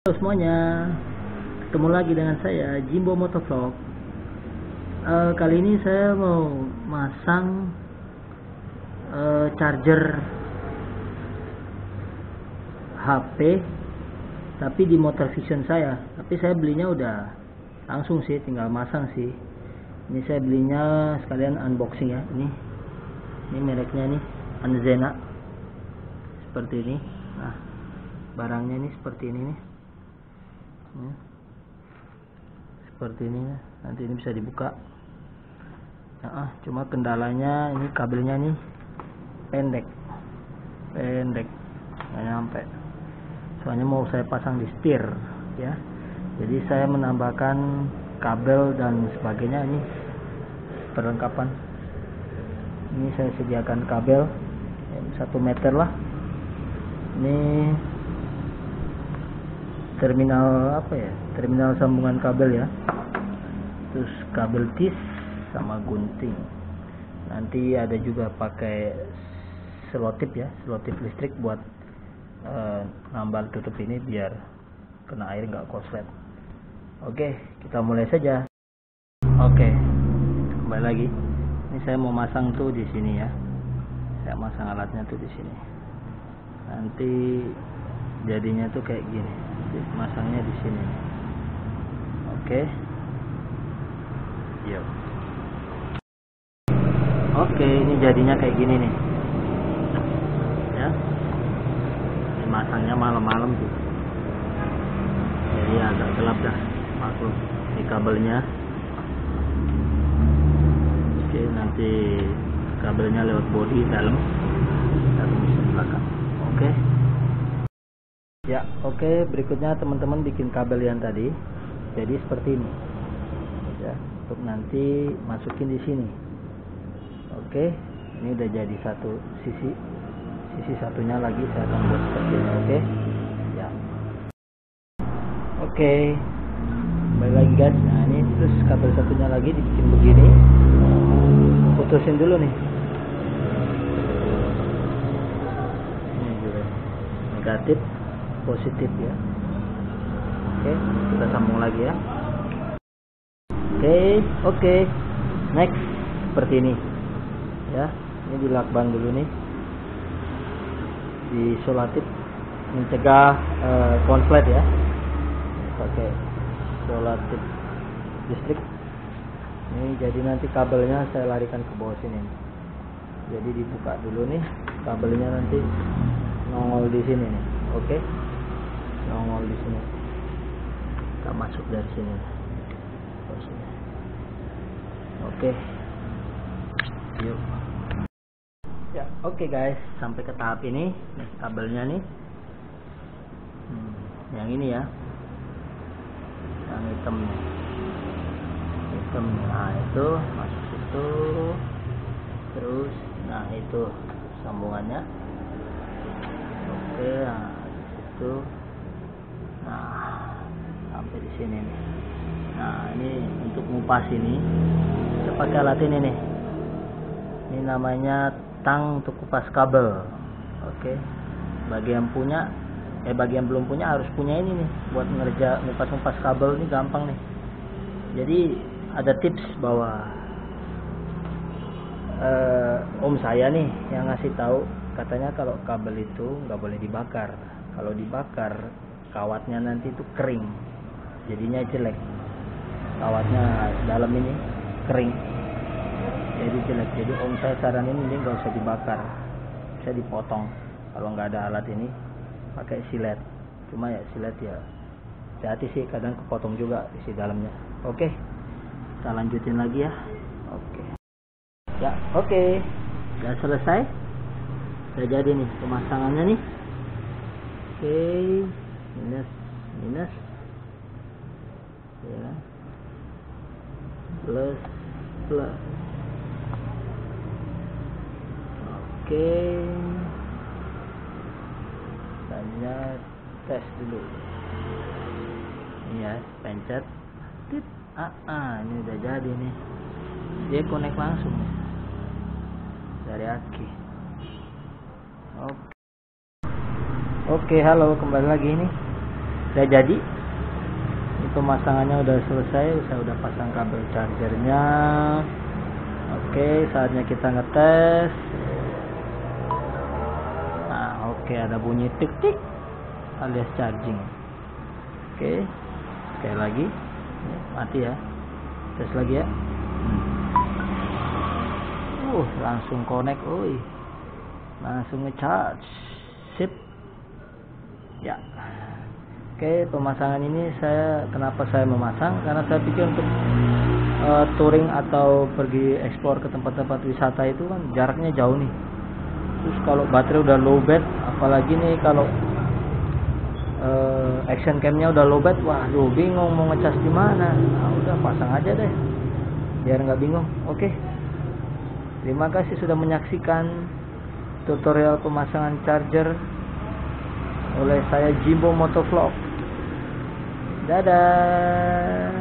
Halo semuanya, ketemu lagi dengan saya Jimbo Motovlog. Kali ini saya mau masang charger HP, tapi di motor Vision saya. Tapi saya belinya udah langsung sih, tinggal masang sih. Ini saya belinya sekalian unboxing ya. Ini mereknya nih Anzena, seperti ini. Nah, barangnya ini seperti ini nih. Seperti ini, nanti ini bisa dibuka. Nah, cuma kendalanya ini kabelnya nih pendek, nggak nyampe. Soalnya mau saya pasang di setir ya, jadi saya menambahkan kabel dan sebagainya. Ini perlengkapan. Ini saya sediakan kabel 1 meter lah. Ini terminal terminal sambungan kabel ya, terus kabel tis sama gunting. Nanti ada juga pakai selotip ya, selotip listrik buat nambal tutup ini biar kena air nggak koslet. Oke, kita mulai saja. Oke, kembali lagi. Ini saya mau masang tuh di sini ya, saya masang alatnya tuh di sini. Nanti jadinya tuh kayak gini, masangnya di sini. Oke. Yuk. Oke, ini jadinya kayak gini nih ya. Ini masangnya malam-malam tuh, jadi agak gelap dah, maklum. Ini kabelnya. Oke, nanti kabelnya lewat bodi dalam belakang. Oke ya. Oke, berikutnya teman-teman bikin kabel yang tadi jadi seperti ini ya, untuk nanti masukin di sini. Oke, ini udah jadi satu sisi satunya lagi saya akan buat seperti ini. Oke ya. Oke, kembali lagi guys. Nah, ini terus kabel satunya lagi dibikin begini, putusin dulu nih. Ini juga negatif positif ya. Oke, kita sambung lagi ya. Oke, next seperti ini ya. Ini dilakban dulu nih, di solatif, mencegah konslet ya, pakai solatif listrik. Ini jadi nanti kabelnya saya larikan ke bawah sini. Jadi dibuka dulu nih, kabelnya nanti nongol di sini nih. Oke, nongol di sini. Kita masuk dari sini. Oke. Yuk. Ya, oke guys, sampai ke tahap ini. Nih kabelnya nih. Yang ini ya. Yang hitam nih. Nah, itu masuk situ. Terus nah itu sambungannya. Oke, nah itu. Nah, sampai di sini nih. Nah, ini untuk ngupas ini saya pakai alat ini nih. Ini namanya tang untuk kupas kabel. Oke. Bagi yang punya, bagi yang belum punya harus punya ini nih buat ngupas kabel. Ini gampang nih. Jadi ada tips bahwa om saya nih yang ngasih tahu, katanya kalau kabel itu nggak boleh dibakar. Kalau dibakar kawatnya nanti itu kering, jadinya jelek. Kawatnya dalam ini kering, jadi jelek. Jadi om saya saranin ini nggak usah dibakar, bisa dipotong. Kalau nggak ada alat ini pakai silet. Cuma ya silet ya hati-hati sih, kadang kepotong juga isi dalamnya. Oke, kita lanjutin lagi ya. Oke ya. Oke, udah selesai, udah jadi nih pemasangannya nih. Oke, minus ya, plus. Oke, tanya tes dulu ini ya, pencet tip. Ini udah jadi nih, dia connect langsung nih dari aki. Oke, halo, kembali lagi nih. Udah jadi. Ini pemasangannya udah selesai, saya udah pasang kabel chargernya. Oke, saatnya kita ngetes. Nah, oke, ada bunyi tik-tik alias charging. Oke, sekali lagi. Mati ya. Tes lagi ya. Langsung connect, langsung ngecharge. Sip. Ya. Oke, pemasangan ini kenapa saya memasang? Karena saya pikir untuk touring atau pergi ekspor ke tempat-tempat wisata itu kan jaraknya jauh nih. Terus kalau baterai udah low bat, apalagi nih kalau action camnya udah low bat, waduh bingung mau ngecas di mana. Nah, udah pasang aja deh, biar nggak bingung. Oke. Terima kasih sudah menyaksikan tutorial pemasangan charger oleh saya Jimbo Motovlog. Dadah.